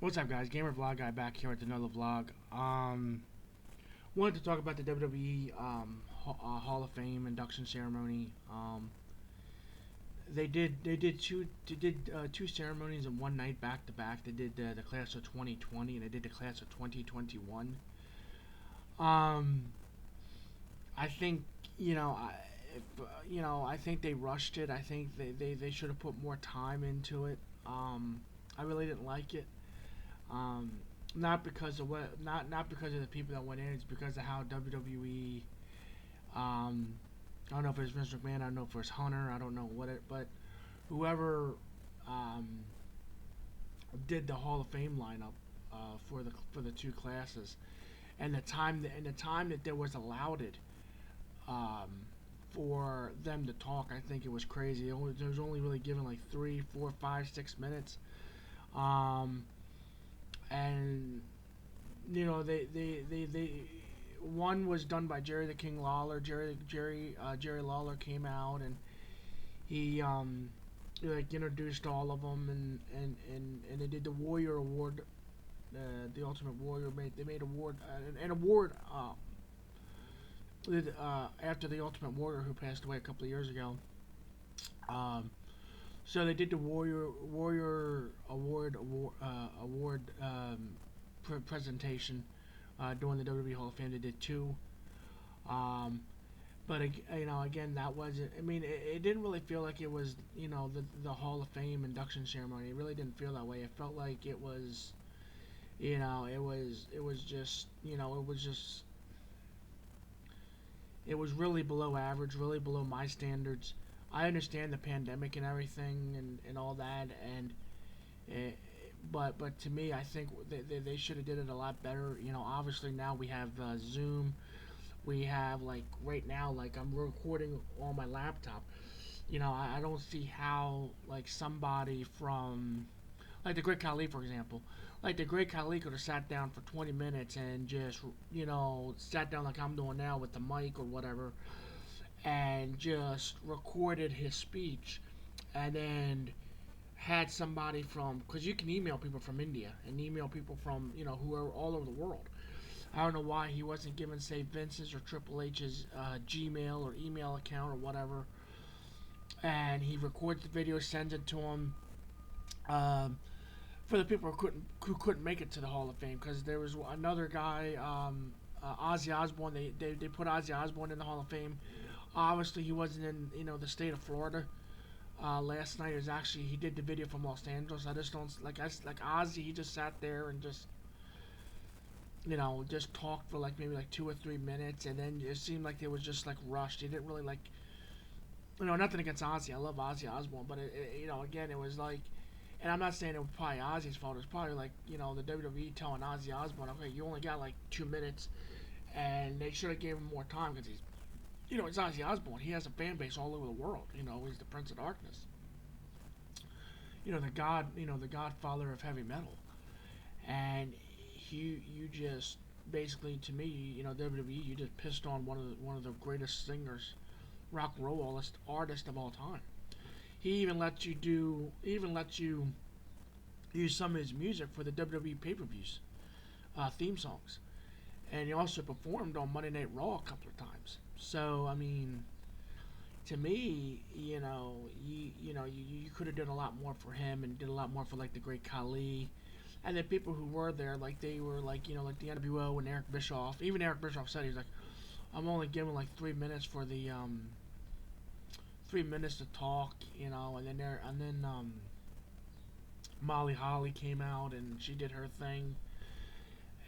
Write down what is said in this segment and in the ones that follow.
What's up, guys? Gamer Vlog Guy back here with another vlog. Wanted to talk about the WWE Hall of Fame induction ceremony. They did two ceremonies in one night back to back. They did the class of 2020 and they did the class of 2021. Um, I think I think they rushed it. I think they should have put more time into it. I really didn't like it. Um, not because of not because of the people that went in. It's because of how WWE. Um, I don't know if it's Vince McMahon. I don't know if it's Hunter. I don't know what it, but whoever um, did the Hall of Fame lineup for the two classes, and the time that there was allowed it um, for them to talk, I think it was crazy. There was only really given like 3, 4, 5, 6 minutes. Um, and they one was done by Jerry the King Lawler. Jerry Lawler came out and he like introduced all of them, and they did the Warrior Award. The Ultimate Warrior made award an award after the Ultimate Warrior who passed away a couple of years ago. Um, so they did the Warrior Award presentation during the WWE Hall of Fame. They did two. Um, but again, that wasn't. I mean, it didn't really feel like it was, the Hall of Fame induction ceremony. It really didn't feel that way. It felt like it was, it was really below average, really below my standards. I understand the pandemic and everything and all that, and it, but to me, I think they should have did it a lot better. Obviously now we have Zoom. We have, like, right now, like, I'm recording on my laptop. I don't see how, like, somebody from, like, the Great Khali, for example, like the Great Khali could have sat down for 20 minutes and just sat down like I'm doing now with the mic or whatever, and just recorded his speech, and then had somebody from, because you can email people from India and email people from, who are all over the world. I don't know why he wasn't given, say, Vince's or Triple H's Gmail or email account or whatever, and he records the video, sends it to him. Um, for the people who couldn't make it to the Hall of Fame, because there was another guy, Ozzy Osbourne. They put Ozzy Osbourne in the Hall of Fame. Obviously, he wasn't in the state of Florida. Last night is actually he did the video from Los Angeles. I just don't like Ozzy. He just sat there and just talked for like maybe like 2 or 3 minutes, and then it seemed like it was just like rushed. He didn't really like, nothing against Ozzy. I love Ozzy Osbourne, but again, it was like, and I'm not saying it was probably Ozzy's fault. It was probably like the WWE telling Ozzy Osbourne, okay, you only got like 2 minutes, and they should have gave him more time because it's Ozzy Osbourne. He has a fan base all over the world. He's the Prince of Darkness. The Godfather of heavy metal, and you just basically, to me, WWE, you just pissed on one of the greatest singers, rock and roll artist of all time. He even lets you use some of his music for the WWE pay-per-views theme songs, and he also performed on Monday Night Raw a couple of times. So I mean, to me, you could have done a lot more for him and did a lot more for like the Great Khali, and the people who were there, like they were like like the NWO and Eric Bischoff. Even Eric Bischoff said, he's like, I'm only giving like 3 minutes for the 3 minutes to talk, and then Molly Holly came out and she did her thing,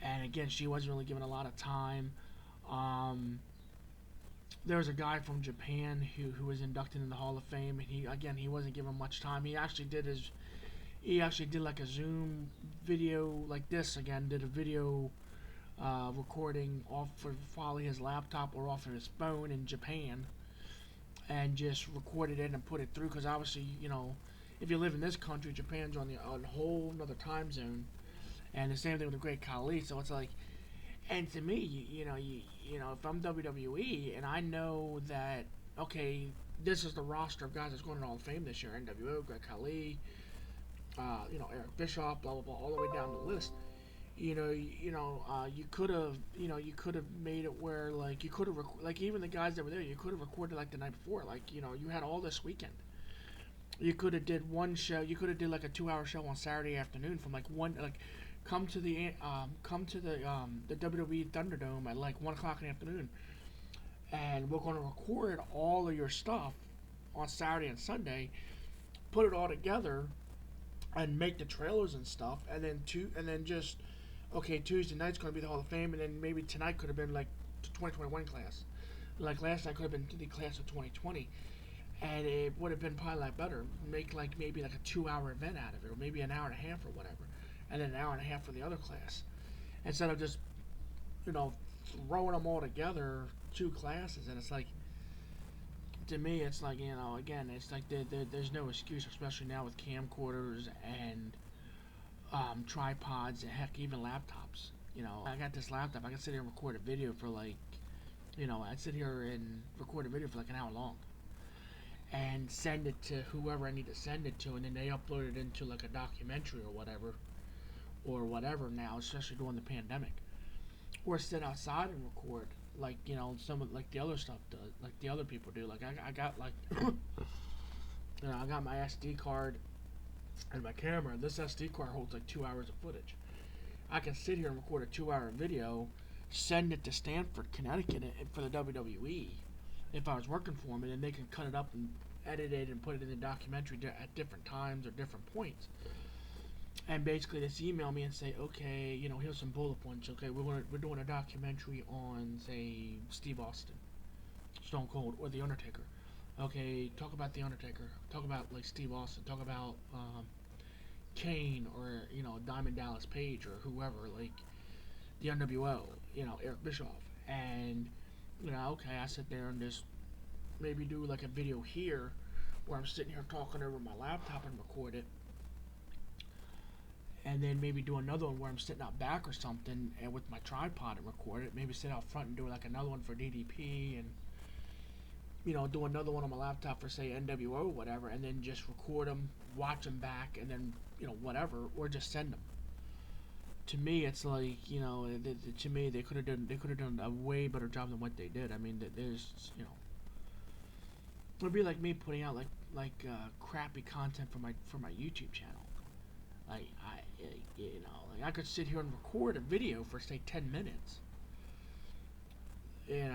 and again, she wasn't really given a lot of time. Um, there was a guy from Japan who was inducted in the Hall of Fame, and he wasn't given much time. He actually did like a Zoom video like this again. Did a video recording off of probably his laptop or off of his phone in Japan, and just recorded it and put it through. Because obviously, if you live in this country, Japan's on a whole another time zone, and the same thing with the Great Khali. So it's like, and to me, if I'm WWE and I know that, okay, this is the roster of guys that's going to Hall of Fame this year: NWO, Great Khali, Eric Bischoff, blah blah blah, all the way down the list. You could have made it where like you could have like even the guys that were there, you could have recorded like the night before. Like you had all this weekend. You could have did one show. You could have did like a 2 hour show on Saturday afternoon from like one like come to the WWE Thunderdome at like 1 o'clock in the afternoon, and we're going to record all of your stuff on Saturday and Sunday, put it all together, and make the trailers and stuff, and then just okay, Tuesday night's going to be the Hall of Fame, and then maybe tonight could have been like the 2021 class, like last night could have been the class of 2020, and it would have been probably a lot better. Make like maybe like a 2 hour event out of it, or maybe an hour and a half or whatever, and then an hour and a half for the other class, instead of just you know throwing them all together, two classes, and it's like to me, it's like again, it's like there's no excuse, especially now with camcorders and tripods and heck, even laptops. I got this laptop. I can sit here and record a video for like, I'd sit here and record a video for like an hour long, and send it to whoever I need to send it to, and then they upload it into like a documentary or whatever. Now, especially during the pandemic, or sit outside and record like some of like the other stuff does, like the other people do. Like I got like I got my SD card and my camera. This SD card holds like 2 hours of footage. I can sit here and record a 2 hour video, send it to Stamford, Connecticut, for the WWE if I was working for them, and then they can cut it up and edit it and put it in the documentary at different times or different points. And basically, just email me and say, okay, here's some bullet points. Okay, we're doing a documentary on, say, Steve Austin, Stone Cold, or The Undertaker. Okay, talk about The Undertaker. Talk about like Steve Austin. Talk about Kane, or Diamond Dallas Page, or whoever, like the NWO. Eric Bischoff. And okay, I sit there and just maybe do like a video here where I'm sitting here talking over my laptop and record it, and then maybe do another one where I'm sitting out back or something and with my tripod and record it. Maybe sit out front and do like another one for DDP, and do another one on my laptop for say NWO or whatever, and then just record them, watch them back, and then whatever, or just send them. To me, it's like to me they could have done a way better job than what they did. I mean, there's it'd be like me putting out like crappy content for my YouTube channel. Like like I could sit here and record a video for say 10 minutes. And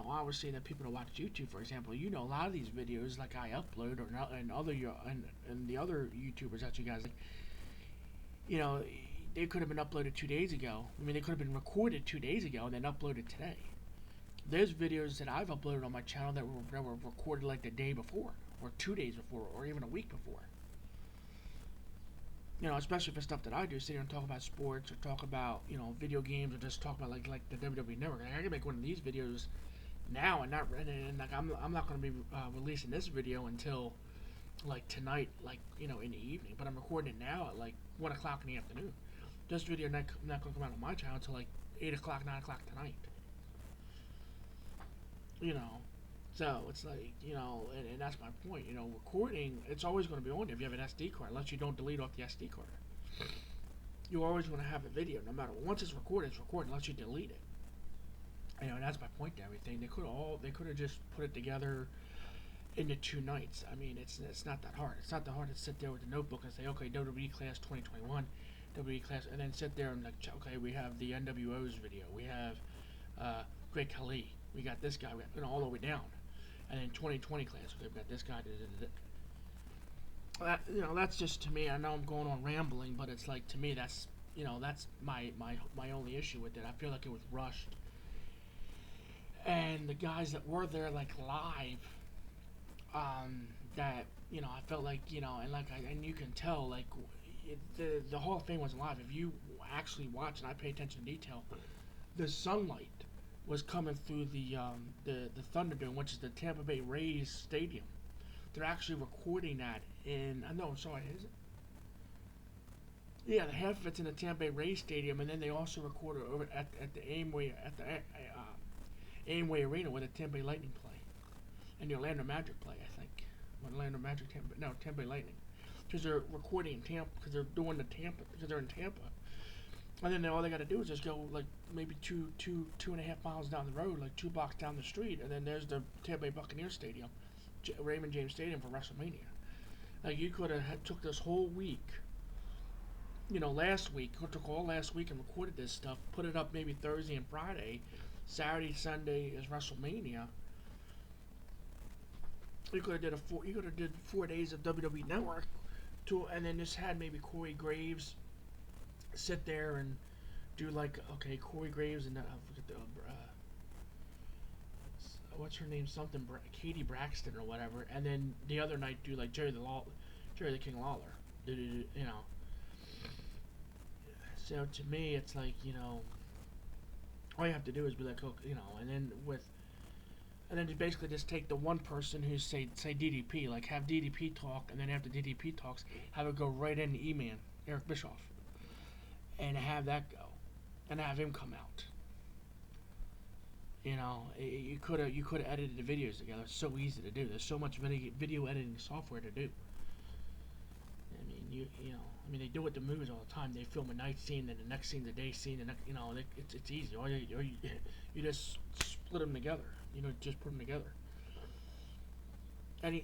obviously that people that watch YouTube, for example, a lot of these videos like I upload and the other YouTubers that you guys like, they could have been uploaded 2 days ago. I mean, they could have been recorded 2 days ago and then uploaded today. There's videos that I've uploaded on my channel that were recorded like the day before, or 2 days before, or even a week before. Especially for stuff that I do, sit here and talk about sports, or talk about, video games, or just talk about like the WWE Network. I can make one of these videos now, and like I'm not going to be releasing this video until like tonight, like in the evening. But I'm recording it now at like 1 o'clock in the afternoon. This video not going to come out on my channel until like 8 o'clock, 9 o'clock tonight. So it's like, and that's my point. Recording, it's always going to be on there if you have an SD card, unless you don't delete off the SD card. You always want to have a video, no matter. Once it's recorded, unless you delete it. And that's my point to everything. They could have just put it together into 2 nights. I mean, it's not that hard. It's not that hard to sit there with a notebook and say, okay, WWE Class 2021, WWE Class, and then sit there and like, okay, we have the NWO's video, we have Great Khali, we got this guy, we got, all the way down. And then 2020 class, we've got this guy. That's just, to me. I know I'm going on rambling, but it's like, to me, that's that's my only issue with it. I feel like it was rushed, and the guys that were there like live, that I felt like and you can tell like the Hall of Fame was live. If you actually watch, and I pay attention to detail, the sunlight was coming through the Thunderdome, which is the Tampa Bay Rays stadium. They're actually recording that in. I know. I'm sorry. Is it? Yeah, the half of it's in the Tampa Bay Rays stadium, and then they also record it over at the Amway Arena where the Tampa Bay Lightning play, and the Orlando Magic play. I think when Orlando Magic Tampa Bay Lightning. because they're recording in Tampa, because they're doing the Tampa, because they're in Tampa. And then all they got to do is just go like maybe 2.5 miles down the road, like 2 blocks down the street, and then there's the Tampa Bay Buccaneers Stadium, Raymond James Stadium for WrestleMania. Like you could have took this whole week, last week, took all last week and recorded this stuff, put it up maybe Thursday and Friday, Saturday, Sunday is WrestleMania. You could have did 4 days of WWE Network, and then just had maybe Corey Graves sit there and do like, okay, Corey Graves and forget the what's her name, something Katie Braxton or whatever, and then the other night do like Jerry the King Lawler, So to me, it's like, all you have to do is be like, okay, and then you basically just take the one person who say DDP, like have DDP talk, and then after DDP talks, have it go right into E-Man, Eric Bischoff, and have that go, and have him come out. You could have edited the videos together. It's so easy to do. There's so much video editing software to do. I mean, they do it to movies all the time. They film a night scene, then the next scene, the day scene, and it's easy. You just split them together. Just put them together. And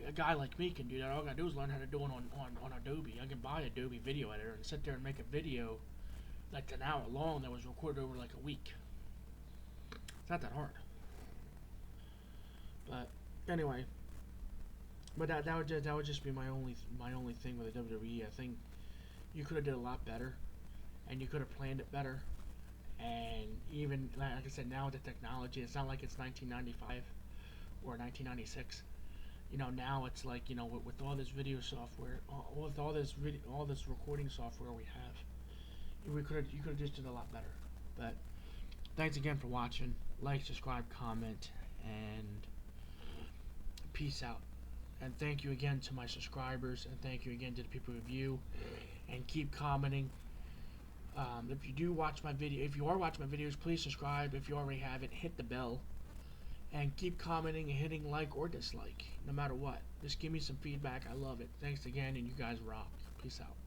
a guy like me can do that. All I gotta do is learn how to do it on Adobe. I can buy Adobe Video Editor and sit there and make a video like an hour long that was recorded over like a week. It's not that hard. But anyway, that would just be my only thing with the WWE. I think you could have did a lot better, and you could have planned it better. And even like I said, now with the technology, it's not like it's 1995 or 1996. Now it's like with all this video software, with all this recording software we have, you could have just did a lot better. But thanks again for watching. Like, subscribe, comment, and peace out. And thank you again to my subscribers, and thank you again to the people who view, and keep commenting. If you do watch my video, if you are watching my videos, please subscribe. If you already haven't, hit the bell, and keep commenting and hitting like or dislike, no matter what. Just give me some feedback. I love it. Thanks again, and you guys rock. Peace out.